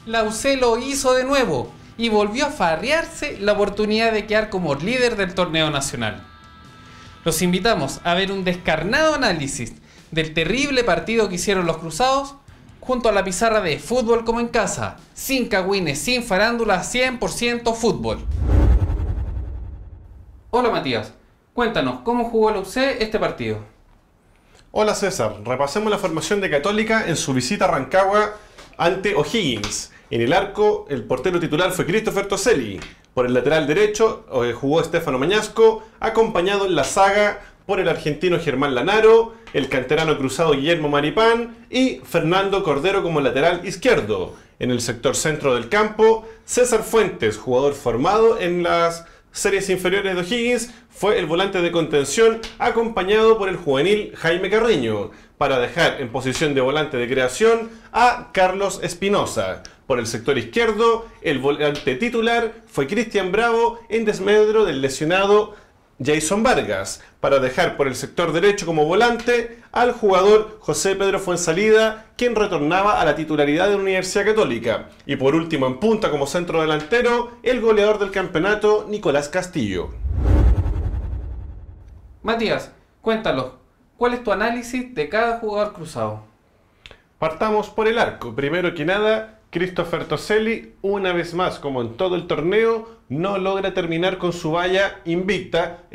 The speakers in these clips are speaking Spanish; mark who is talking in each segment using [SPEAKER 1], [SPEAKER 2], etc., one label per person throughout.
[SPEAKER 1] la UC lo hizo de nuevo y volvió a farrearse la oportunidad de quedar como líder del torneo nacional. Los invitamos a ver un descarnado análisis del terrible partido que hicieron los cruzados junto a la pizarra de Fútbol como en casa, sin cagüines, sin farándula, 100% fútbol. Hola Matías, cuéntanos, ¿cómo jugó la UC este partido?
[SPEAKER 2] Hola César, repasemos la formación de Católica en su visita a Rancagua ante O'Higgins. En el arco, el portero titular fue Christopher Toselli. Por el lateral derecho jugó Stefano Mañasco, acompañado en la saga por el argentino Germán Lanaro, el canterano cruzado Guillermo Maripán y Fernando Cordero como lateral izquierdo. En el sector centro del campo, César Fuentes, jugador formado en las series inferiores de O'Higgins, fue el volante de contención acompañado por el juvenil Jaime Carreño, para dejar en posición de volante de creación a Carlos Espinosa. Por el sector izquierdo, el volante titular fue Cristian Bravo en desmedro del lesionado Jason Vargas, para dejar por el sector derecho como volante al jugador José Pedro Fuenzalida, quien retornaba a la titularidad de la Universidad Católica. Y por último en punta como centro delantero, el goleador del campeonato Nicolás Castillo.
[SPEAKER 1] Matías, cuéntanos, ¿cuál es tu análisis de cada jugador cruzado?
[SPEAKER 2] Partamos por el arco. Primero que nada, Christopher Toselli, una vez más, como en todo el torneo, no logra terminar con su valla invicta.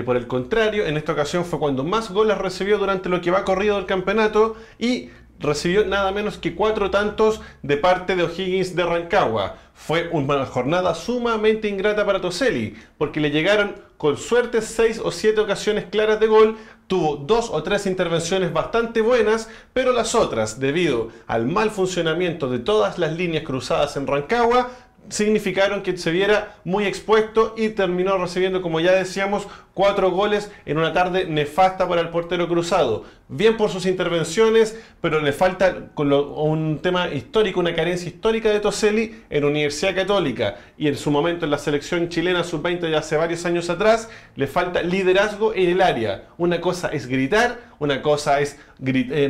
[SPEAKER 2] Por el contrario, en esta ocasión fue cuando más goles recibió durante lo que va corrido del campeonato y recibió nada menos que 4 tantos de parte de O'Higgins de Rancagua. Fue una jornada sumamente ingrata para Toselli, porque le llegaron con suerte 6 o 7 ocasiones claras de gol, tuvo 2 o 3 intervenciones bastante buenas, pero las otras, debido al mal funcionamiento de todas las líneas cruzadas en Rancagua, significaron que se viera muy expuesto y terminó recibiendo, como ya decíamos, 4 goles en una tarde nefasta para el portero cruzado. Bien por sus intervenciones, pero le falta un tema histórico, una carencia histórica de Toselli en Universidad Católica y en su momento en la selección chilena sub-20 ya hace varios años atrás, le falta liderazgo en el área. Una cosa es gritar, una cosa es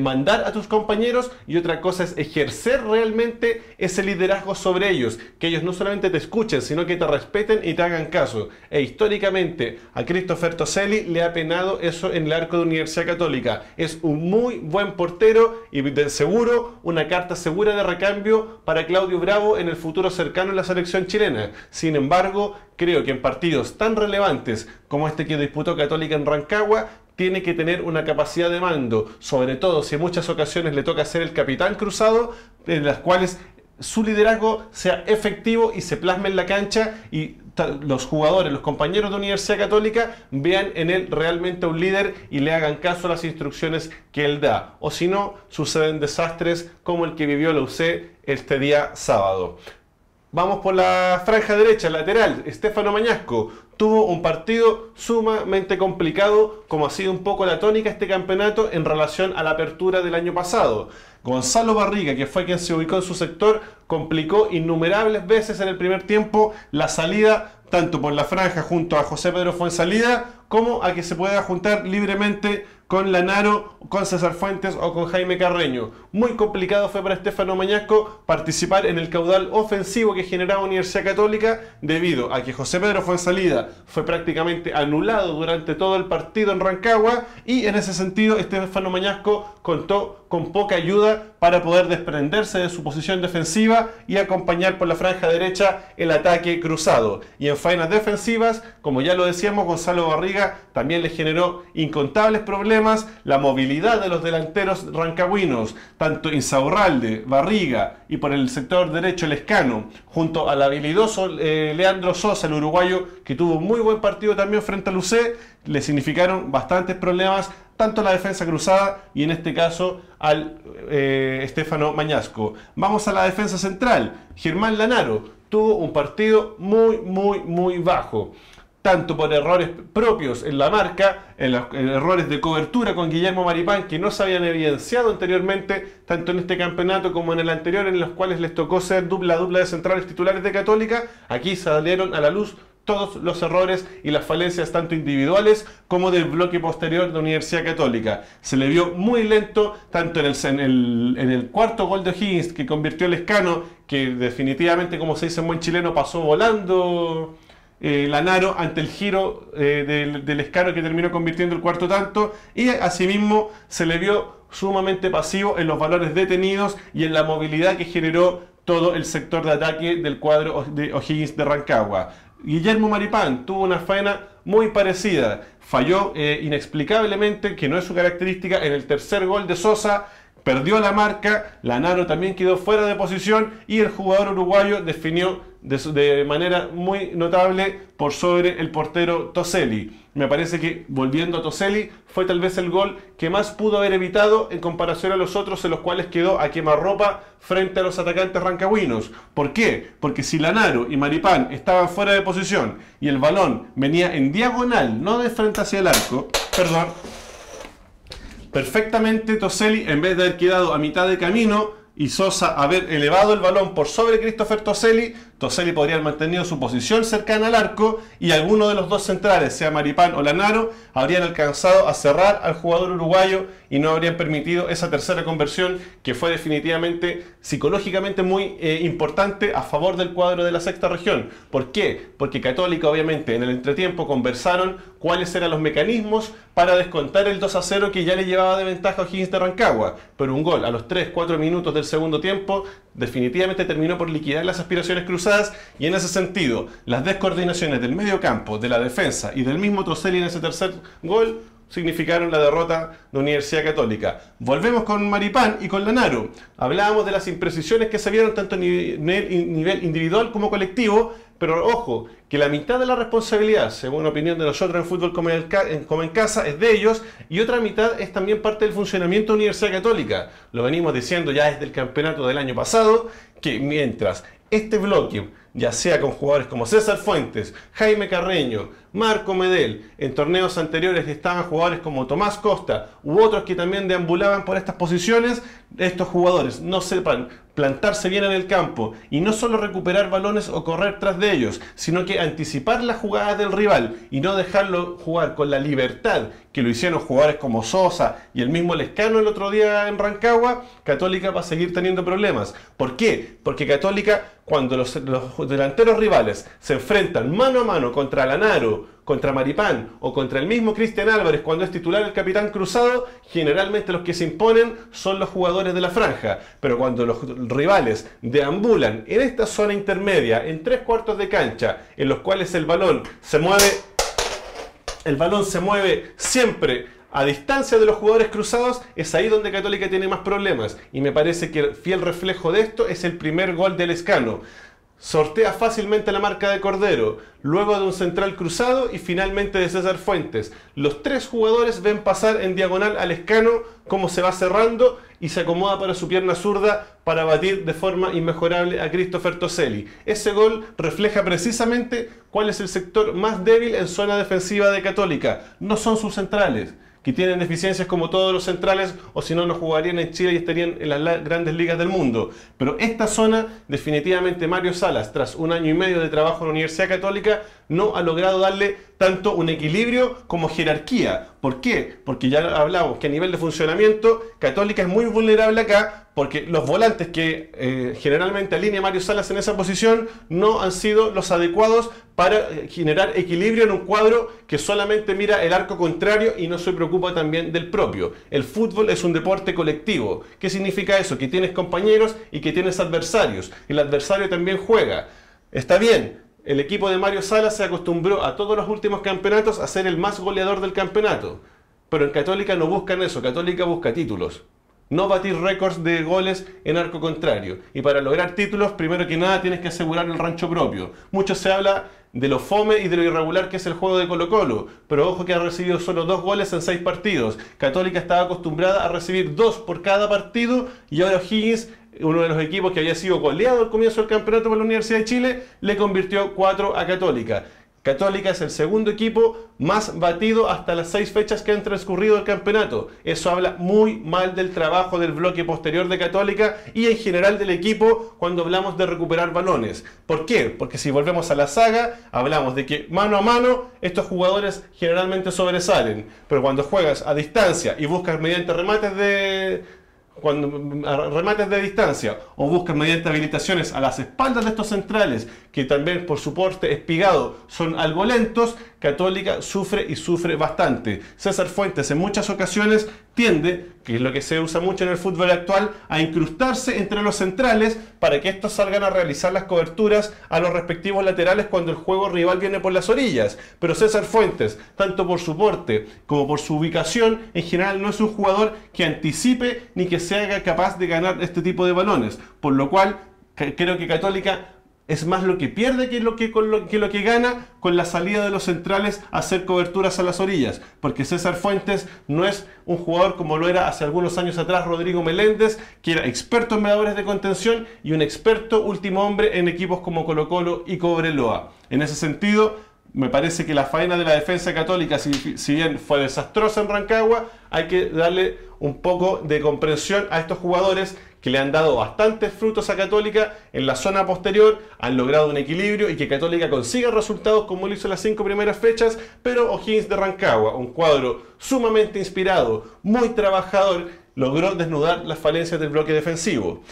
[SPEAKER 2] mandar a tus compañeros y otra cosa es ejercer realmente ese liderazgo sobre ellos, que ellos no solamente te escuchen, sino que te respeten y te hagan caso. E históricamente a Christopher Toselli le ha penado eso en el arco de Universidad Católica. Es un muy buen portero y de seguro una carta segura de recambio para Claudio Bravo en el futuro cercano en la selección chilena. Sin embargo, creo que en partidos tan relevantes como este que disputó Católica en Rancagua, tiene que tener una capacidad de mando, sobre todo si en muchas ocasiones le toca ser el capitán cruzado, en las cuales su liderazgo sea efectivo y se plasme en la cancha y los jugadores, los compañeros de Universidad Católica vean en él realmente un líder y le hagan caso a las instrucciones que él da. O si no, suceden desastres como el que vivió la UC este día sábado. Vamos por la franja derecha, lateral. Stefano Mañasco tuvo un partido sumamente complicado, como ha sido un poco la tónica este campeonato en relación a la apertura del año pasado. Gonzalo Barriga, que fue quien se ubicó en su sector, complicó innumerables veces en el primer tiempo la salida tanto por la franja junto a José Pedro Fuenzalida como a que se pueda juntar libremente con Lanaro, con César Fuentes o con Jaime Carreño. Muy complicado fue para Stefano Mañasco participar en el caudal ofensivo que generaba Universidad Católica debido a que José Pedro Fuenzalida fue prácticamente anulado durante todo el partido en Rancagua y en ese sentido Stefano Mañasco contó con poca ayuda para poder desprenderse de su posición defensiva y acompañar por la franja derecha el ataque cruzado. Y en faenas defensivas, como ya lo decíamos, Gonzalo Barriga también le generó incontables problemas. La movilidad de los delanteros rancagüinos, tanto Insaurralde, Barriga y por el sector derecho Lescano, junto al habilidoso Leandro Sosa, el uruguayo, que tuvo un muy buen partido también frente al UC, le significaron bastantes problemas tanto a la defensa cruzada y en este caso al Stefano Mañasco. Vamos a la defensa central. Germán Lanaro tuvo un partido muy bajo, tanto por errores propios en la marca, en errores de cobertura con Guillermo Maripán que no se habían evidenciado anteriormente, tanto en este campeonato como en el anterior, en los cuales les tocó ser la dupla de centrales titulares de Católica. Aquí salieron a la luz todos los errores y las falencias tanto individuales como del bloque posterior de Universidad Católica. Se le vio muy lento, tanto en el cuarto gol de O'Higgins que convirtió el Lescano, que definitivamente, como se dice en buen chileno, pasó volando Lanaro ante el giro del Lescano, que terminó convirtiendo el cuarto tanto, y asimismo se le vio sumamente pasivo en los valores detenidos y en la movilidad que generó todo el sector de ataque del cuadro de O'Higgins de Rancagua. Guillermo Maripán tuvo una faena muy parecida, falló inexplicablemente, que no es su característica, en el tercer gol de Sosa. Perdió la marca, Lanaro también quedó fuera de posición y el jugador uruguayo definió de manera muy notable por sobre el portero Toselli. Me parece que, volviendo a Toselli, fue tal vez el gol que más pudo haber evitado en comparación a los otros, en los cuales quedó a quemarropa frente a los atacantes rancagüinos. ¿Por qué? Porque si Lanaro y Maripán estaban fuera de posición y el balón venía en diagonal, no de frente hacia el arco, perfectamente Toselli, en vez de haber quedado a mitad de camino y Sosa haber elevado el balón por sobre Christopher Toselli, Toselli podría haber mantenido su posición cercana al arco y alguno de los dos centrales, sea Maripán o Lanaro, habrían alcanzado a cerrar al jugador uruguayo y no habrían permitido esa tercera conversión, que fue definitivamente psicológicamente muy importante a favor del cuadro de la sexta región. ¿Por qué? Porque Católica, obviamente, en el entretiempo conversaron cuáles eran los mecanismos para descontar el 2-0 que ya le llevaba de ventaja a O'Higgins de Rancagua, pero un gol a los 3-4 minutos del segundo tiempo definitivamente terminó por liquidar las aspiraciones cruzadas, y en ese sentido las descoordinaciones del medio campo, de la defensa y del mismo Toselli en ese tercer gol significaron la derrota de Universidad Católica. Volvemos con Maripán y con Lanaro. Hablábamos de las imprecisiones que se vieron tanto a nivel individual como colectivo, pero ojo, que la mitad de la responsabilidad, según la opinión de nosotros en Fútbol como en Casa, es de ellos, y otra mitad es también parte del funcionamiento de Universidad Católica. Lo venimos diciendo ya desde el campeonato del año pasado, que mientras este bloque, ya sea con jugadores como César Fuentes, Jaime Carreño, Marco Medel, en torneos anteriores estaban jugadores como Tomás Costa u otros que también deambulaban por estas posiciones, estos jugadores no sepan plantarse bien en el campo y no solo recuperar balones o correr tras de ellos, sino que anticipar las jugadas del rival y no dejarlo jugar con la libertad que lo hicieron jugadores como Sosa y el mismo Lescano el otro día en Rancagua, Católica va a seguir teniendo problemas. ¿Por qué? Porque Católica, cuando los delanteros rivales se enfrentan mano a mano contra Lanaro, contra Maripán o contra el mismo Cristian Álvarez cuando es titular el capitán cruzado, generalmente los que se imponen son los jugadores de la franja. Pero cuando los rivales deambulan en esta zona intermedia, en 3/4 de cancha, en los cuales el balón se mueve siempre a distancia de los jugadores cruzados, es ahí donde Católica tiene más problemas. Y me parece que el fiel reflejo de esto es el primer gol del Lescano. Sortea fácilmente la marca de Cordero, luego de un central cruzado y finalmente de César Fuentes. Los tres jugadores ven pasar en diagonal al Lescano cómo se va cerrando y se acomoda para su pierna zurda para batir de forma inmejorable a Christopher Toselli. Ese gol refleja precisamente cuál es el sector más débil en zona defensiva de Católica. No son sus centrales, que tienen deficiencias como todos los centrales, o si no, no jugarían en Chile y estarían en las grandes ligas del mundo. Pero esta zona, definitivamente Mario Salas, tras un año y medio de trabajo en la Universidad Católica, no ha logrado darle tanto un equilibrio como jerarquía. ¿Por qué? Porque ya hablamos que a nivel de funcionamiento, Católica es muy vulnerable acá, porque los volantes que generalmente alinea Mario Salas en esa posición no han sido los adecuados para generar equilibrio en un cuadro que solamente mira el arco contrario y no se preocupa también del propio. El fútbol es un deporte colectivo. ¿Qué significa eso? Que tienes compañeros y que tienes adversarios. El adversario también juega. Está bien, el equipo de Mario Salas se acostumbró a todos los últimos campeonatos a ser el más goleador del campeonato. Pero en Católica no buscan eso, Católica busca títulos. No batir récords de goles en arco contrario. Y para lograr títulos, primero que nada, tienes que asegurar el rancho propio. Mucho se habla de lo fome y de lo irregular que es el juego de Colo-Colo. Pero ojo que ha recibido solo 2 goles en 6 partidos. Católica estaba acostumbrada a recibir 2 por cada partido y ahora O'Higgins, uno de los equipos que había sido goleado al comienzo del campeonato por la Universidad de Chile, le convirtió 4 a Católica. Católica es el segundo equipo más batido hasta las 6 fechas que han transcurrido el campeonato. Eso habla muy mal del trabajo del bloque posterior de Católica y en general del equipo cuando hablamos de recuperar balones. ¿Por qué? Porque si volvemos a la saga, hablamos de que mano a mano estos jugadores generalmente sobresalen. Pero cuando juegas a distancia y buscas mediante remates de distancia o buscan mediante habilitaciones a las espaldas de estos centrales que también por su porte espigado son algo lentos, Católica sufre y sufre bastante. César Fuentes en muchas ocasiones tiende, que es lo que se usa mucho en el fútbol actual, a incrustarse entre los centrales para que estos salgan a realizar las coberturas a los respectivos laterales cuando el juego rival viene por las orillas. Pero César Fuentes, tanto por su porte como por su ubicación, en general no es un jugador que anticipe ni que se haga capaz de ganar este tipo de balones. Por lo cual, creo que Católica es más lo que pierde que lo que gana con la salida de los centrales a hacer coberturas a las orillas. Porque César Fuentes no es un jugador como lo era hace algunos años atrás Rodrigo Meléndez, que era experto en medadores de contención y un experto último hombre en equipos como Colo-Colo y Cobreloa. En ese sentido, me parece que la faena de la defensa católica, si bien fue desastrosa en Rancagua, hay que darle un poco de comprensión a estos jugadores que le han dado bastantes frutos a Católica en la zona posterior, han logrado un equilibrio y que Católica consiga resultados como lo hizo en las 5 primeras fechas, pero O'Higgins de Rancagua, un cuadro sumamente inspirado, muy trabajador, logró desnudar las falencias del bloque defensivo.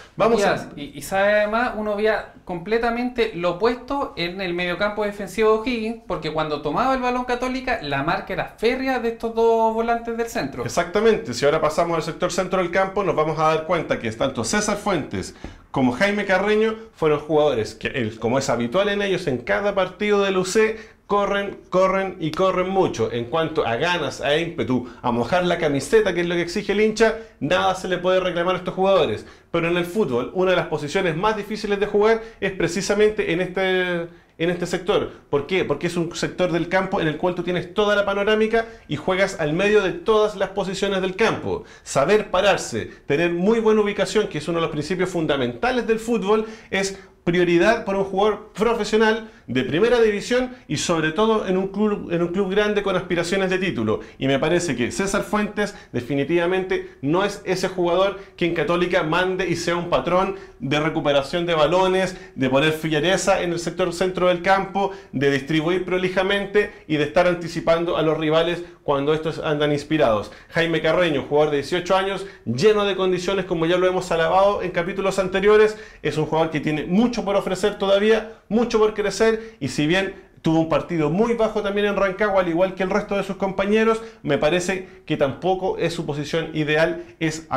[SPEAKER 1] Y sabe además, uno veía completamente lo opuesto en el mediocampo defensivo de O'Higgins, porque cuando tomaba el balón Católica, la marca era férrea de estos dos volantes del centro.
[SPEAKER 2] Exactamente, si ahora pasamos al sector centro del campo, nos vamos a dar cuenta que tanto César Fuentes como Jaime Carreño fueron jugadores que, como es habitual en ellos, en cada partido del UC, corren y corren mucho. En cuanto a ganas, a ímpetu, a mojar la camiseta, que es lo que exige el hincha, nada se le puede reclamar a estos jugadores. Pero en el fútbol, una de las posiciones más difíciles de jugar es precisamente en este sector. ¿Por qué? Porque es un sector del campo en el cual tú tienes toda la panorámica y juegas al medio de todas las posiciones del campo. Saber pararse, tener muy buena ubicación, que es uno de los principios fundamentales del fútbol, es prioridad para un jugador profesional de primera división y sobre todo en un club grande con aspiraciones de título. Y me parece que César Fuentes definitivamente no es ese jugador que en Católica mande y sea un patrón de recuperación de balones, de poner fiereza en el sector centro del campo, de distribuir prolijamente y de estar anticipando a los rivales cuando estos andan inspirados. Jaime Carreño, jugador de 18 años, lleno de condiciones, como ya lo hemos alabado en capítulos anteriores, es un jugador que tiene mucho por ofrecer todavía, mucho por crecer, y si bien tuvo un partido muy bajo también en Rancagua, al igual que el resto de sus compañeros, me parece que tampoco es su posición ideal, es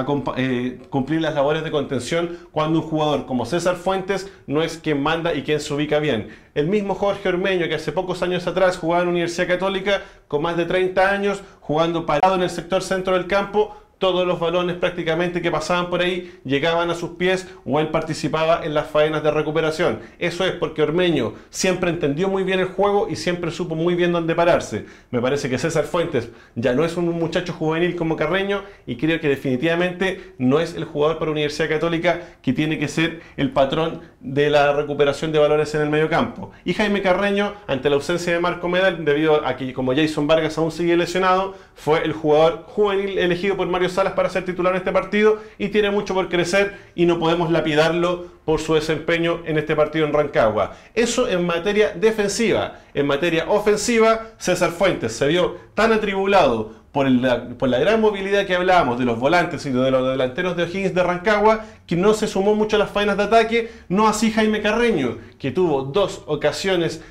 [SPEAKER 2] cumplir las labores de contención cuando un jugador como César Fuentes no es quien manda y quien se ubica bien. El mismo Jorge Ormeño, que hace pocos años atrás jugaba en Universidad Católica, con más de 30 años, jugando parado en el sector centro del campo, todos los balones prácticamente que pasaban por ahí llegaban a sus pies o él participaba en las faenas de recuperación. Eso es porque Ormeño siempre entendió muy bien el juego y siempre supo muy bien dónde pararse. Me parece que César Fuentes ya no es un muchacho juvenil como Carreño y creo que definitivamente no es el jugador para Universidad Católica que tiene que ser el patrón de la recuperación de balones en el mediocampo. Y Jaime Carreño, ante la ausencia de Marco Medel, debido a que como Jason Vargas aún sigue lesionado, fue el jugador juvenil elegido por Mario Salas para ser titular en este partido y tiene mucho por crecer y no podemos lapidarlo por su desempeño en este partido en Rancagua. Eso en materia defensiva. En materia ofensiva, César Fuentes se vio tan atribulado por la gran movilidad que hablábamos de los volantes y de los delanteros de O'Higgins de Rancagua, que no se sumó mucho a las faenas de ataque, no así Jaime Carreño, que tuvo 2 ocasiones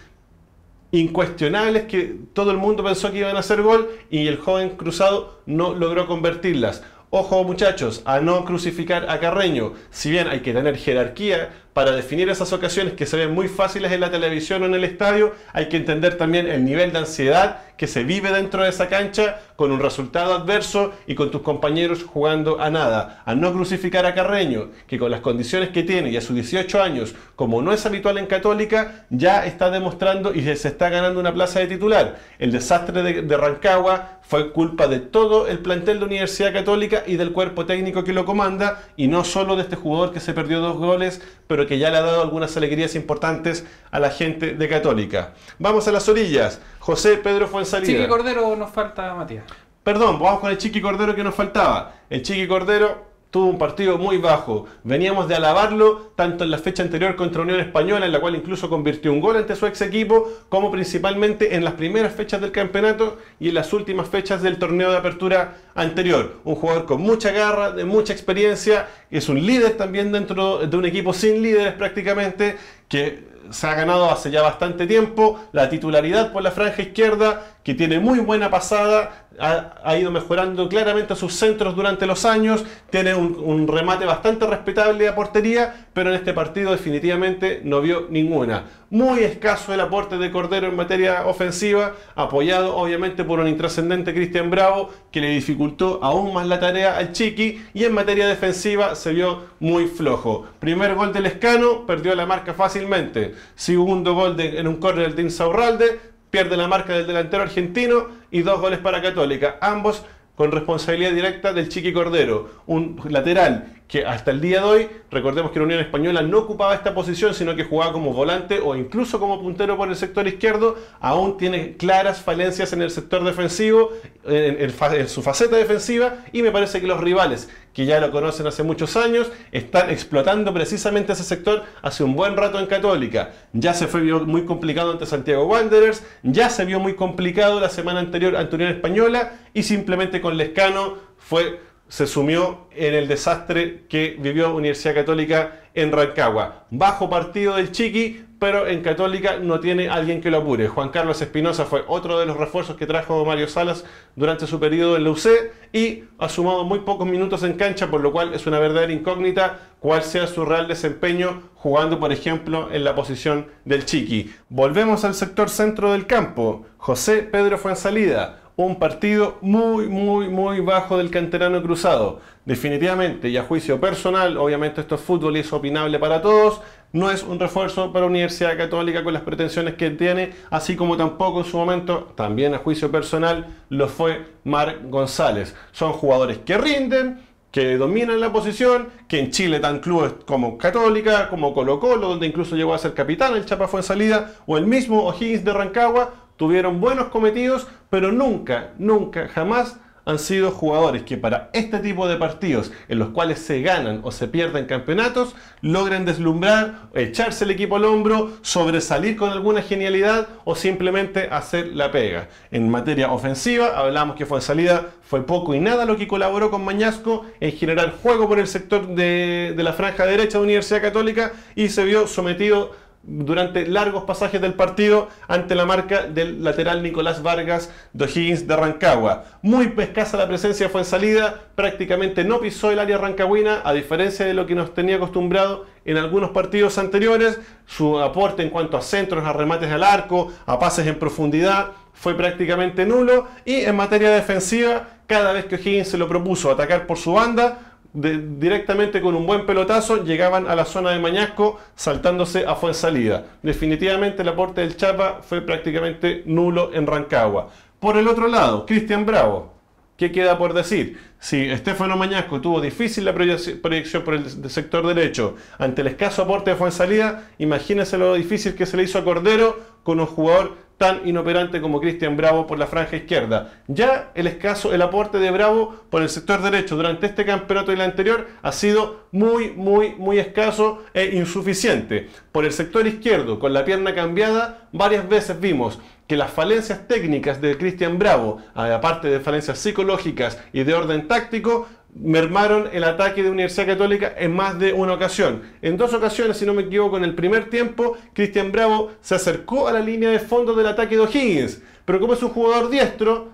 [SPEAKER 2] incuestionables que todo el mundo pensó que iban a hacer gol y el joven cruzado no logró convertirlas. Ojo muchachos, a no crucificar a Carreño. Si bien hay que tener jerarquía para definir esas ocasiones que se ven muy fáciles en la televisión o en el estadio, hay que entender también el nivel de ansiedad que se vive dentro de esa cancha con un resultado adverso y con tus compañeros jugando a nada. A no crucificar a Carreño, que con las condiciones que tiene y a sus 18 años, como no es habitual en Católica, ya está demostrando y se está ganando una plaza de titular. El desastre de Rancagua fue culpa de todo el plantel de Universidad Católica y del cuerpo técnico que lo comanda, y no solo de este jugador que se perdió 2 goles pero que ya le ha dado algunas alegrías importantes a la gente de Católica. Vamos a las orillas. José Pedro Fuenzalida.
[SPEAKER 1] Chiqui Cordero nos falta, Matías.
[SPEAKER 2] Perdón, vamos con el Chiqui Cordero que nos faltaba. El Chiqui Cordero tuvo un partido muy bajo. Veníamos de alabarlo tanto en la fecha anterior contra Unión Española, en la cual incluso convirtió un gol ante su ex equipo, como principalmente en las primeras fechas del campeonato y en las últimas fechas del torneo de apertura anterior. Un jugador con mucha garra, de mucha experiencia, es un líder también dentro de un equipo sin líderes prácticamente, que se ha ganado hace ya bastante tiempo la titularidad por la franja izquierda, que tiene muy buena pasada, ha ido mejorando claramente sus centros durante los años, tiene un remate bastante respetable a portería, pero en este partido definitivamente no vio ninguna. Muy escaso el aporte de Cordero en materia ofensiva, apoyado obviamente por un intrascendente Cristian Bravo, que le dificultó aún más la tarea al Chiqui, y en materia defensiva se vio muy flojo. Primer gol del Lescano, perdió la marca fácilmente. Segundo gol en un córner del Insaurralde, pierde la marca del delantero argentino, y 2 goles para Católica, ambos con responsabilidad directa del Chiqui Cordero, un lateral que hasta el día de hoy, recordemos que la Unión Española no ocupaba esta posición, sino que jugaba como volante o incluso como puntero por el sector izquierdo, aún tiene claras falencias en el sector defensivo, en su faceta defensiva, y me parece que los rivales, que ya lo conocen hace muchos años, están explotando precisamente ese sector hace un buen rato en Católica. Ya se vio muy complicado ante Santiago Wanderers, ya se vio muy complicado la semana anterior ante Unión Española, y simplemente con Lescano se sumió en el desastre que vivió Universidad Católica en Rancagua. Bajo partido del Chiqui, pero en Católica no tiene alguien que lo apure. Juan Carlos Espinosa fue otro de los refuerzos que trajo Mario Salas durante su periodo en la UC, y ha sumado muy pocos minutos en cancha, por lo cual es una verdadera incógnita cuál sea su real desempeño jugando, por ejemplo, en la posición del Chiqui. Volvemos al sector centro del campo. José Pedro Fuenzalida. Un partido muy bajo del canterano cruzado. Definitivamente, y a juicio personal, obviamente esto es fútbol y es opinable para todos, no es un refuerzo para Universidad Católica con las pretensiones que tiene, así como tampoco en su momento, también a juicio personal, lo fue Marc González. Son jugadores que rinden, que dominan la posición, que en Chile tan clubes como Católica, como Colo-Colo, donde incluso llegó a ser capitán el Chapa Fuenzalida, o el mismo O'Higgins de Rancagua, tuvieron buenos cometidos, pero nunca, jamás han sido jugadores que para este tipo de partidos en los cuales se ganan o se pierden campeonatos, logren deslumbrar, echarse el equipo al hombro, sobresalir con alguna genialidad o simplemente hacer la pega. En materia ofensiva, hablamos que Fuenzalida fue poco y nada lo que colaboró con Mañasco en generar juego por el sector de la franja derecha de Universidad Católica, y se vio sometido durante largos pasajes del partido ante la marca del lateral Nicolás Vargas de O'Higgins de Rancagua. Muy escasa la presencia de Fuenzalida, prácticamente no pisó el área rancagüina, a diferencia de lo que nos tenía acostumbrado en algunos partidos anteriores. Su aporte en cuanto a centros, a remates al arco, a pases en profundidad, fue prácticamente nulo, y en materia defensiva, cada vez que O'Higgins se lo propuso atacar por su banda, directamente con un buen pelotazo llegaban a la zona de Mañasco, saltándose a Fuenzalida. Definitivamente el aporte del Chapa fue prácticamente nulo en Rancagua. Por el otro lado, Cristian Bravo, ¿qué queda por decir? Si Estefano Mañasco tuvo difícil la proyección por el sector derecho ante el escaso aporte de Fuenzalida, imagínense lo difícil que se le hizo a Cordero con un jugador tan inoperante como Cristian Bravo por la franja izquierda. Ya el aporte de Bravo por el sector derecho durante este campeonato y el anterior ha sido muy escaso e insuficiente. Por el sector izquierdo, con la pierna cambiada, varias veces vimos que las falencias técnicas de Cristian Bravo, aparte de falencias psicológicas y de orden táctico, mermaron el ataque de Universidad Católica en más de una ocasión. En 2 ocasiones, si no me equivoco, en el primer tiempo, Cristian Bravo se acercó a la línea de fondo del ataque de O'Higgins, pero como es un jugador diestro,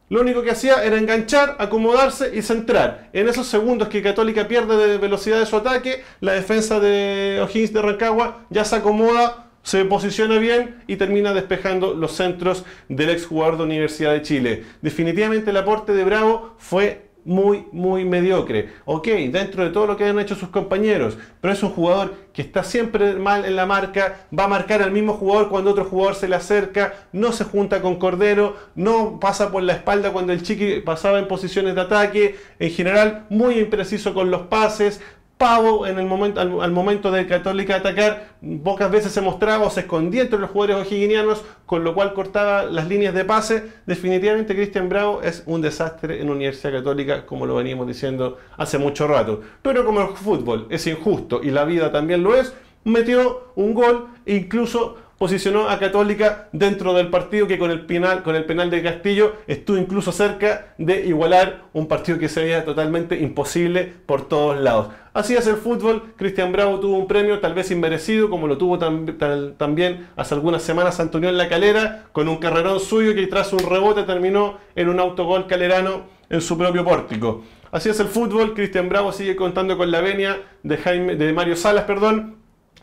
[SPEAKER 2] lo único que hacía era enganchar, acomodarse y centrar. En esos segundos que Católica pierde de velocidad de su ataque, la defensa de O'Higgins de Rancagua ya se acomoda, se posiciona bien y termina despejando los centros del exjugador de Universidad de Chile. Definitivamente el aporte de Bravo fue muy mediocre. Ok, dentro de todo lo que han hecho sus compañeros, pero es un jugador que está siempre mal en la marca, va a marcar al mismo jugador cuando otro jugador se le acerca, no se junta con Cordero, no pasa por la espalda cuando el Chiqui pasaba en posiciones de ataque, en general muy impreciso con los pases, pavo en el momento, al momento de Católica atacar, pocas veces se mostraba o se escondía entre los jugadores o'higginianos, con lo cual cortaba las líneas de pase. Definitivamente Cristian Bravo es un desastre en Universidad Católica, como lo veníamos diciendo hace mucho rato. Pero como el fútbol es injusto y la vida también lo es, metió un gol e incluso posicionó a Católica dentro del partido, que con el penal de Castillo estuvo incluso cerca de igualar un partido que se veía totalmente imposible por todos lados. Así es el fútbol. Cristian Bravo tuvo un premio tal vez inmerecido, como lo tuvo también hace algunas semanas Antonio en La Calera, con un carrerón suyo que tras un rebote terminó en un autogol calerano en su propio pórtico. Así es el fútbol. Cristian Bravo sigue contando con la venia de Mario Salas,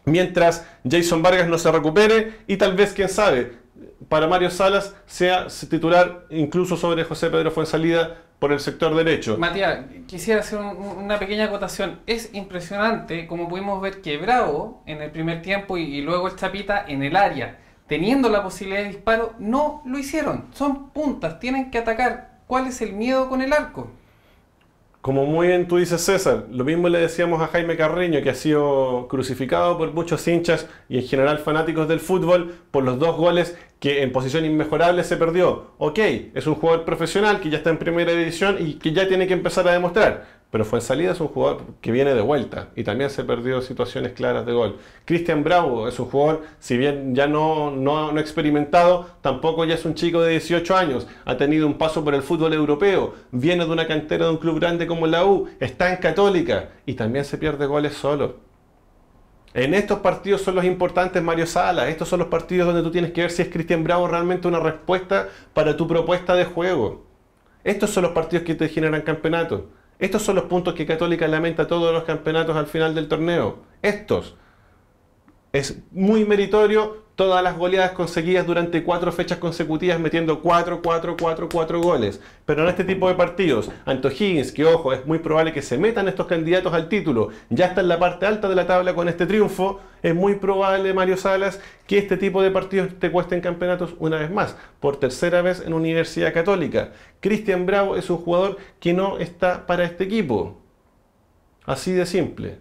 [SPEAKER 2] mientras Jason Vargas no se recupere, y tal vez, quién sabe, para Mario Salas sea titular incluso sobre José Pedro Fuenzalida por el sector derecho.
[SPEAKER 1] Matías, quisiera hacer una pequeña acotación. Es impresionante como pudimos ver que Bravo en el primer tiempo y luego el Chapita en el área, teniendo la posibilidad de disparo, no lo hicieron. Son puntas, tienen que atacar. ¿Cuál es el miedo con el arco?
[SPEAKER 2] Como muy bien tú dices, César, lo mismo le decíamos a Jaime Carreño, que ha sido crucificado por muchos hinchas y en general fanáticos del fútbol por los 2 goles que en posición inmejorable se perdió. Ok, es un jugador profesional que ya está en primera división y que ya tiene que empezar a demostrar. Pero Fuenzalida es un jugador que viene de vuelta y también se perdió situaciones claras de gol. Cristian Bravo es un jugador, si bien ya no experimentado, tampoco ya es un chico de 18 años. Ha tenido un paso por el fútbol europeo, viene de una cantera de un club grande como la U, está en Católica y también se pierde goles solo. En estos partidos son los importantes, Mario Salas. Estos son los partidos donde tú tienes que ver si es Cristian Bravo realmente una respuesta para tu propuesta de juego. Estos son los partidos que te generan campeonatos. Estos son los puntos que Católica lamenta todos los campeonatos al final del torneo. Estos. Es muy meritorio todas las goleadas conseguidas durante 4 fechas consecutivas, metiendo 4 goles. Pero en este tipo de partidos, ante O'Higgins, que ojo, es muy probable que se metan estos candidatos al título, ya está en la parte alta de la tabla con este triunfo, es muy probable, Mario Salas, que este tipo de partidos te cuesten campeonatos una vez más, por tercera vez en Universidad Católica. Cristian Bravo es un jugador que no está para este equipo. Así de simple.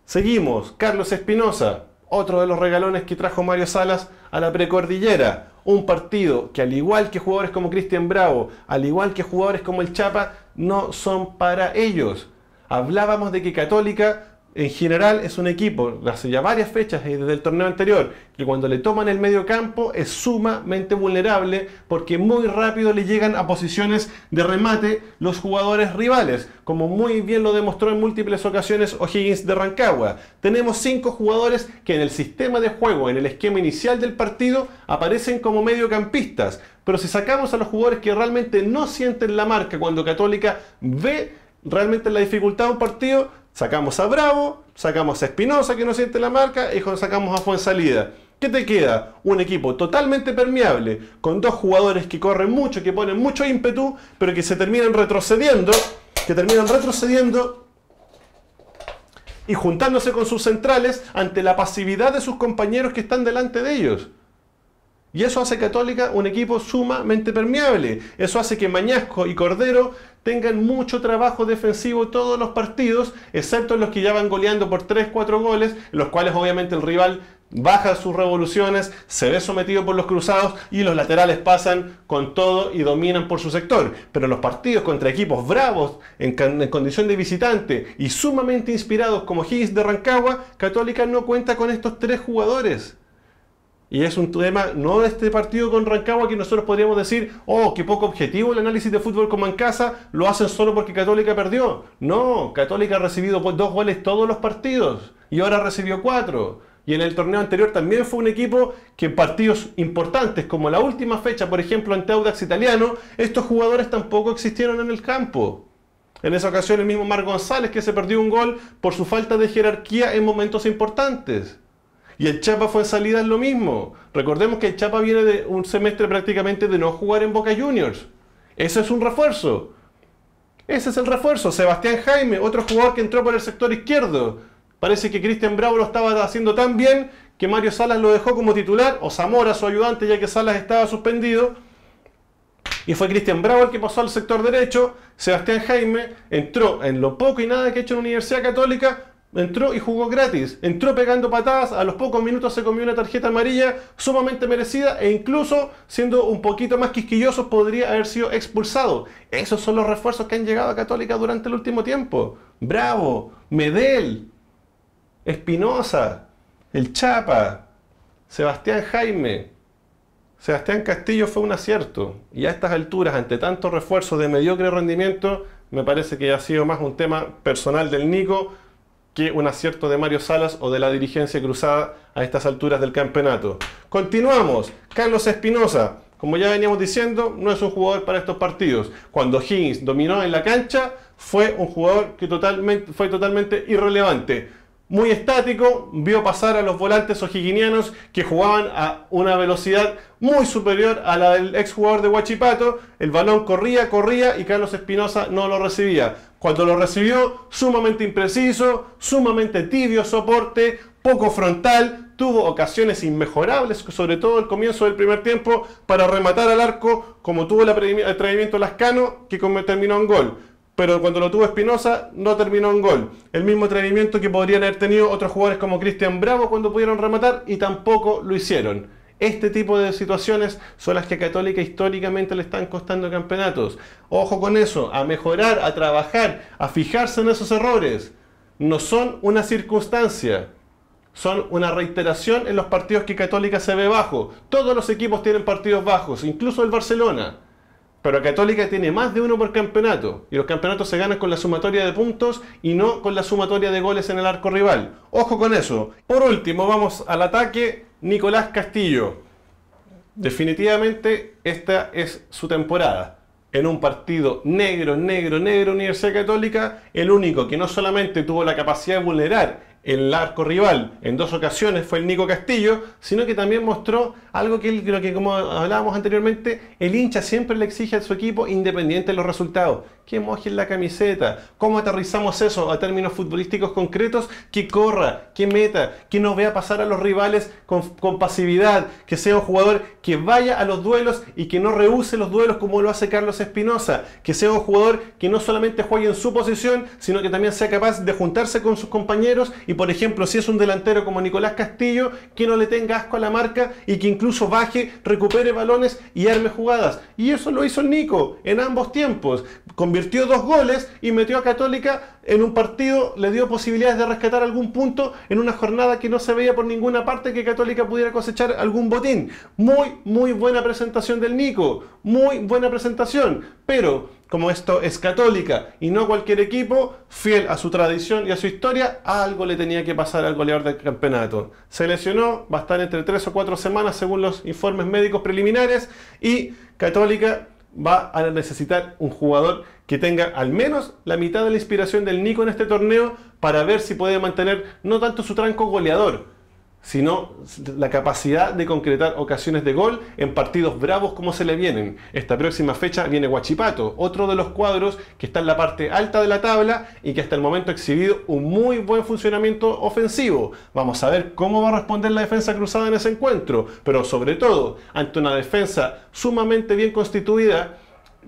[SPEAKER 2] Seguimos, Carlos Espinosa. Otro de los regalones que trajo Mario Salas a la precordillera. Un partido que, al igual que jugadores como Cristian Bravo, al igual que jugadores como el Chapa, no son para ellos. Hablábamos de que Católica en general es un equipo, hace ya varias fechas desde el torneo anterior, que cuando le toman el medio campo es sumamente vulnerable porque muy rápido le llegan a posiciones de remate los jugadores rivales, como muy bien lo demostró en múltiples ocasiones O'Higgins de Rancagua. Tenemos 5 jugadores que en el sistema de juego, en el esquema inicial del partido, aparecen como mediocampistas, pero si sacamos a los jugadores que realmente no sienten la marca cuando Católica ve realmente la dificultad de un partido, sacamos a Bravo, sacamos a Espinosa que no siente la marca y sacamos a Fuenzalida. ¿Qué te queda? Un equipo totalmente permeable, con 2 jugadores que corren mucho, que ponen mucho ímpetu, pero que se terminan retrocediendo, y juntándose con sus centrales ante la pasividad de sus compañeros que están delante de ellos. Y eso hace Católica un equipo sumamente permeable. Eso hace que Mañasco y Cordero tengan mucho trabajo defensivo todos los partidos, excepto los que ya van goleando por 3-4 goles, en los cuales obviamente el rival baja sus revoluciones, se ve sometido por los cruzados y los laterales pasan con todo y dominan por su sector. Pero los partidos contra equipos bravos, en condición de visitante y sumamente inspirados como O'Higgins de Rancagua, Católica no cuenta con estos 3 jugadores. Y es un tema, no de este partido con Rancagua, que nosotros podríamos decir, oh, qué poco objetivo el análisis de fútbol como en casa, lo hacen solo porque Católica perdió. No, Católica ha recibido 2 goles todos los partidos y ahora recibió 4. Y en el torneo anterior también fue un equipo que en partidos importantes, como la última fecha, por ejemplo, ante Audax Italiano, estos jugadores tampoco existieron en el campo. En esa ocasión el mismo Marc González, que se perdió un gol por su falta de jerarquía en momentos importantes. Y el Chapa Fuenzalida es lo mismo. Recordemos que el Chapa viene de un semestre prácticamente de no jugar en Boca Juniors. Ese es un refuerzo. Ese es el refuerzo. Sebastián Jaime, otro jugador que entró por el sector izquierdo. Parece que Cristian Bravo lo estaba haciendo tan bien que Mario Salas lo dejó como titular, o Zamora, su ayudante, ya que Salas estaba suspendido. Y fue Cristian Bravo el que pasó al sector derecho. Sebastián Jaime entró en lo poco y nada que ha hecho en la Universidad Católica entró y jugó gratis, entró pegando patadas, a los pocos minutos se comió una tarjeta amarilla sumamente merecida e incluso, siendo un poquito más quisquilloso, podría haber sido expulsado. Esos son los refuerzos que han llegado a Católica durante el último tiempo. Bravo, Medel, Espinosa, el Chapa, Sebastián Jaime. Sebastián Castillo fue un acierto, y a estas alturas, ante tantos refuerzos de mediocre rendimiento, me parece que ha sido más un tema personal del Nico que un acierto de Mario Salas o de la dirigencia cruzada a estas alturas del campeonato. Continuamos. Carlos Espinosa, como ya veníamos diciendo, no es un jugador para estos partidos. Cuando Higgins dominó en la cancha, fue un jugador que fue totalmente irrelevante. Muy estático, vio pasar a los volantes o'higginianos que jugaban a una velocidad muy superior a la del exjugador de Huachipato. El balón corría y Carlos Espinosa no lo recibía. Cuando lo recibió, sumamente impreciso, sumamente tibio soporte, poco frontal, tuvo ocasiones inmejorables, sobre todo al comienzo del primer tiempo, para rematar al arco, como tuvo el atrevimiento Lascano, que terminó en gol. Pero cuando lo tuvo Espinosa, no terminó en gol. El mismo atrevimiento que podrían haber tenido otros jugadores como Cristian Bravo cuando pudieron rematar y tampoco lo hicieron. Este tipo de situaciones son las que a Católica históricamente le están costando campeonatos. Ojo con eso, a mejorar, a trabajar, a fijarse en esos errores. No son una circunstancia, son una reiteración en los partidos que Católica se ve bajo. Todos los equipos tienen partidos bajos, incluso el Barcelona. Pero Católica tiene más de uno por campeonato, y los campeonatos se ganan con la sumatoria de puntos y no con la sumatoria de goles en el arco rival. Ojo con eso. Por último, vamos al ataque. Nicolás Castillo. Definitivamente esta es su temporada. En un partido negro, Universidad Católica, el único que no solamente tuvo la capacidad de vulnerar el arco rival en 2 ocasiones fue el Nico Castillo, sino que también mostró algo que creo que, como hablábamos anteriormente, el hincha siempre le exige a su equipo independiente de los resultados. Que mojen la camiseta. ¿Cómo aterrizamos eso a términos futbolísticos concretos? Que corra, que meta, que no vea pasar a los rivales con pasividad, que sea un jugador que vaya a los duelos y que no rehúse los duelos como lo hace Carlos Espinosa, que sea un jugador que no solamente juegue en su posición, sino que también sea capaz de juntarse con sus compañeros y, por ejemplo, si es un delantero como Nicolás Castillo, que no le tenga asco a la marca y que incluso baje, recupere balones y arme jugadas. Y eso lo hizo el Nico en ambos tiempos. Convirtió 2 goles y metió a Católica en un partido, le dio posibilidades de rescatar algún punto en una jornada que no se veía por ninguna parte que Católica pudiera cosechar algún botín. Muy buena presentación del Nico, muy buena presentación, pero como esto es Católica y no cualquier equipo, fiel a su tradición y a su historia, algo le tenía que pasar al goleador del campeonato. Se lesionó, va a estar entre 3 o 4 semanas según los informes médicos preliminares, y Católica va a necesitar un jugador que tenga al menos la mitad de la inspiración del Nico en este torneo para ver si puede mantener no tanto su tranco goleador, sino la capacidad de concretar ocasiones de gol en partidos bravos como se le vienen. Esta próxima fecha viene Huachipato, otro de los cuadros que está en la parte alta de la tabla y que hasta el momento ha exhibido un muy buen funcionamiento ofensivo. Vamos a ver cómo va a responder la defensa cruzada en ese encuentro, pero sobre todo ante una defensa sumamente bien constituida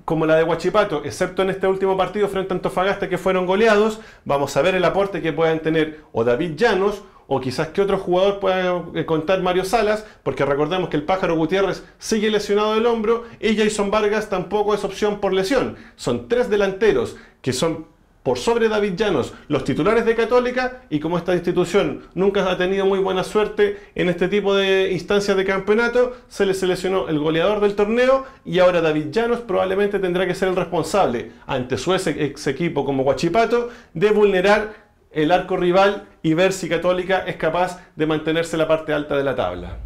[SPEAKER 2] como la de Huachipato, excepto en este último partido frente a Antofagasta que fueron goleados. Vamos a ver el aporte que puedan tener o David Llanos o quizás que otro jugador pueda contar Mario Salas, porque recordemos que el Pájaro Gutiérrez sigue lesionado del hombro y Jason Vargas tampoco es opción por lesión. Son 3 delanteros que son por sobre David Llanos los titulares de Católica, y como esta institución nunca ha tenido muy buena suerte en este tipo de instancias de campeonato, se le seleccionó el goleador del torneo y ahora David Llanos probablemente tendrá que ser el responsable ante su ex equipo como Huachipato de vulnerar el arco rival y ver si Católica es capaz de mantenerse en la parte alta de la tabla.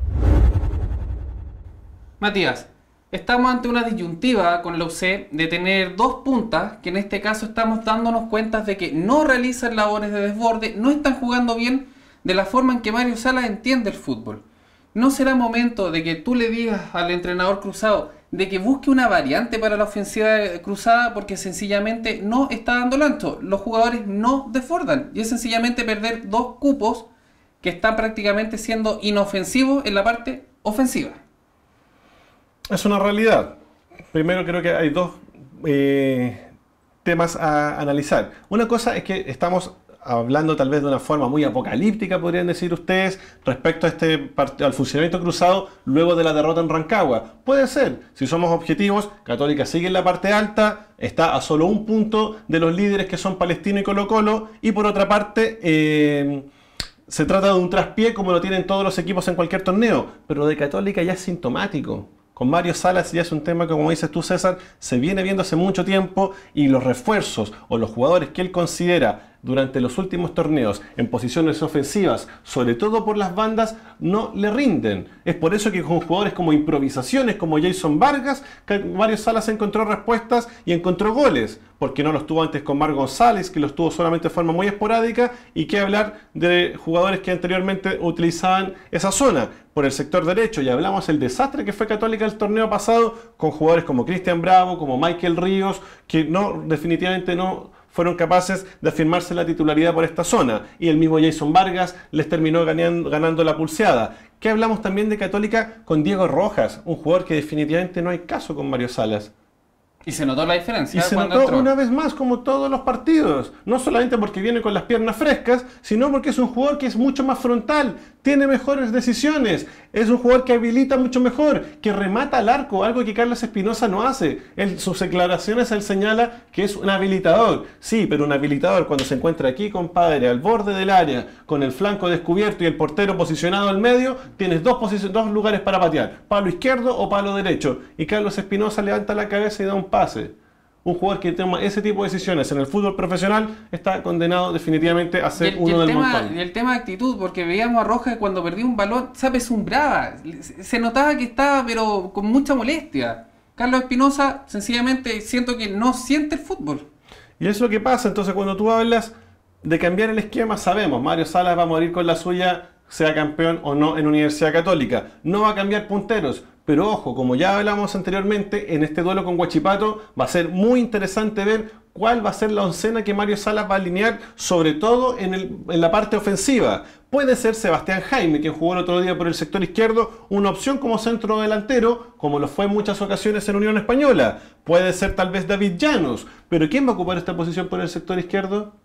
[SPEAKER 1] Matías, estamos ante una disyuntiva con la UC de tener 2 puntas que en este caso estamos dándonos cuenta de que no realizan labores de desborde, no están jugando bien de la forma en que Mario Salas entiende el fútbol. ¿No será momento de que tú le digas al entrenador cruzado de que busque una variante para la ofensiva cruzada, porque sencillamente no está dando el ancho? Los jugadores no desbordan y es sencillamente perder 2 cupos que están prácticamente siendo inofensivos en la parte ofensiva.
[SPEAKER 2] Es una realidad. Primero creo que hay 2 temas a analizar. Una cosa es que estamos hablando tal vez de una forma muy apocalíptica, podrían decir ustedes, respecto a al funcionamiento cruzado luego de la derrota en Rancagua. Puede ser, si somos objetivos, Católica sigue en la parte alta, está a solo un punto de los líderes que son Palestino y Colo-Colo, y por otra parte, se trata de un traspié como lo tienen todos los equipos en cualquier torneo, pero de Católica ya es sintomático. Con Mario Salas ya es un tema que, como dices tú, César, se viene viendo hace mucho tiempo, y los refuerzos o los jugadores que él considera durante los últimos torneos en posiciones ofensivas, sobre todo por las bandas, no le rinden. Es por eso que con jugadores como improvisaciones, como Jason Vargas, Mario Salas encontró respuestas y encontró goles, porque no los tuvo antes con Mar González, que los tuvo solamente de forma muy esporádica, y qué hablar de jugadores que anteriormente utilizaban esa zona. Por el sector derecho, ya hablamos el desastre que fue Católica el torneo pasado, con jugadores como Cristian Bravo, como Michael Ríos, que definitivamente no fueron capaces de afirmarse la titularidad por esta zona, y el mismo Jason Vargas les terminó ganando la pulseada. ¿Qué hablamos también de Católica con Diego Rojas? Un jugador que definitivamente no hay caso con Mario Salas.
[SPEAKER 1] Y se notó la diferencia.
[SPEAKER 2] Y se notó una vez más, como todos los partidos. No solamente porque viene con las piernas frescas, sino porque es un jugador que es mucho más frontal, tiene mejores decisiones, es un jugador que habilita mucho mejor, que remata al arco, algo que Carlos Espinosa no hace. En sus declaraciones él señala que es un habilitador. Sí, pero un habilitador cuando se encuentra aquí, compadre, al borde del área, con el flanco descubierto y el portero posicionado al medio, tienes dos lugares para patear, palo izquierdo o palo derecho. Y Carlos Espinosa levanta la cabeza y da un pase. Un jugador que toma ese tipo de decisiones en el fútbol profesional está condenado definitivamente a ser uno del montón.
[SPEAKER 1] Y el tema de actitud, porque veíamos a Rojas cuando perdió un balón, se apesumbraba, se notaba que estaba pero con mucha molestia. Carlos Espinosa sencillamente siento que no siente el fútbol.
[SPEAKER 2] Y eso es lo que pasa. Entonces, cuando tú hablas de cambiar el esquema, sabemos, Mario Salas va a morir con la suya, sea campeón o no en Universidad Católica. No va a cambiar punteros. Pero ojo, como ya hablamos anteriormente, en este duelo con Huachipato va a ser muy interesante ver cuál va a ser la oncena que Mario Salas va a alinear, sobre todo en la parte ofensiva. Puede ser Sebastián Jaime, quien jugó el otro día por el sector izquierdo, una opción como centro delantero, como lo fue en muchas ocasiones en Unión Española. Puede ser tal vez David Llanos, pero ¿quién va a ocupar esta posición por el sector izquierdo?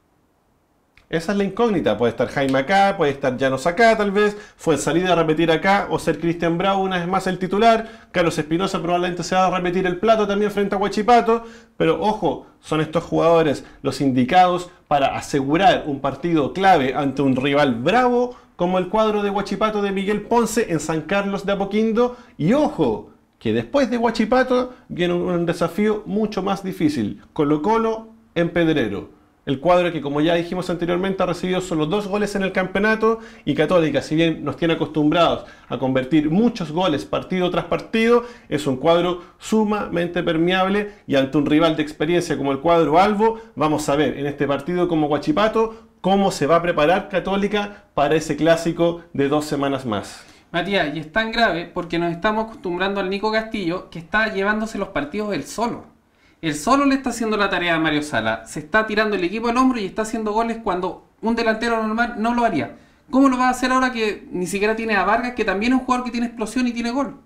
[SPEAKER 2] Esa es la incógnita. Puede estar Jaime acá, puede estar Llanos acá tal vez, fue salida a repetir acá, o ser Cristian Bravo una vez más el titular. Carlos Espinosa probablemente se va a repetir el plato también frente a Huachipato, pero ojo, son estos jugadores los indicados para asegurar un partido clave ante un rival bravo como el cuadro de Huachipato de Miguel Ponce en San Carlos de Apoquindo. Y ojo, que después de Huachipato viene un desafío mucho más difícil: Colo-Colo en Pedrero. El cuadro que, como ya dijimos anteriormente, ha recibido solo 2 goles en el campeonato, y Católica, si bien nos tiene acostumbrados a convertir muchos goles partido tras partido, es un cuadro sumamente permeable, y ante un rival de experiencia como el cuadro Albo, vamos a ver en este partido como Huachipato cómo se va a preparar Católica para ese clásico de 2 semanas más.
[SPEAKER 1] Matías, y es tan grave porque nos estamos acostumbrando al Nico Castillo, que está llevándose los partidos él solo. Él solo le está haciendo la tarea a Mario Salas. Se está tirando el equipo al hombro y está haciendo goles cuando un delantero normal no lo haría. ¿Cómo lo va a hacer ahora que ni siquiera tiene a Vargas, que también es un jugador que tiene explosión y tiene gol?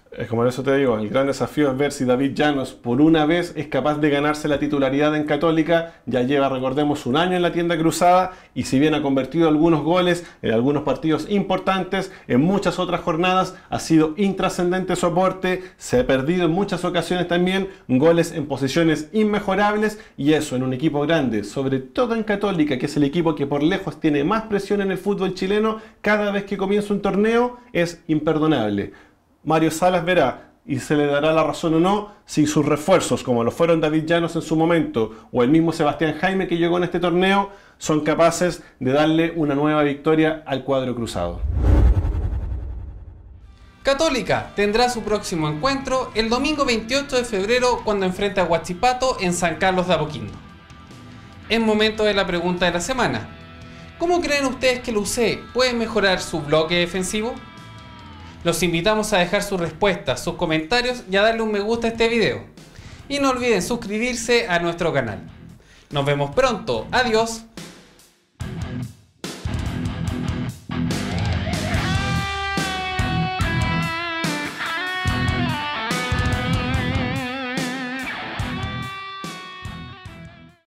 [SPEAKER 2] Es como eso te digo, el gran desafío es ver si David Llanos por una vez es capaz de ganarse la titularidad en Católica. Ya lleva, recordemos, 1 año en la tienda cruzada, y si bien ha convertido algunos goles en algunos partidos importantes, en muchas otras jornadas ha sido intrascendente su aporte, se ha perdido en muchas ocasiones también goles en posiciones inmejorables, y eso en un equipo grande, sobre todo en Católica, que es el equipo que por lejos tiene más presión en el fútbol chileno cada vez que comienza un torneo, es imperdonable. Mario Salas verá, y se le dará la razón o no, si sus refuerzos, como lo fueron David Llanos en su momento, o el mismo Sebastián Jaime que llegó en este torneo, son capaces de darle una nueva victoria al cuadro cruzado.
[SPEAKER 1] Católica tendrá su próximo encuentro el domingo 28 de febrero cuando enfrenta a Huachipato en San Carlos de Apoquindo. Es momento de la pregunta de la semana. ¿Cómo creen ustedes que el UC puede mejorar su bloque defensivo? Los invitamos a dejar sus respuestas, sus comentarios y a darle un me gusta a este video. Y no olviden suscribirse a nuestro canal. Nos vemos pronto. Adiós.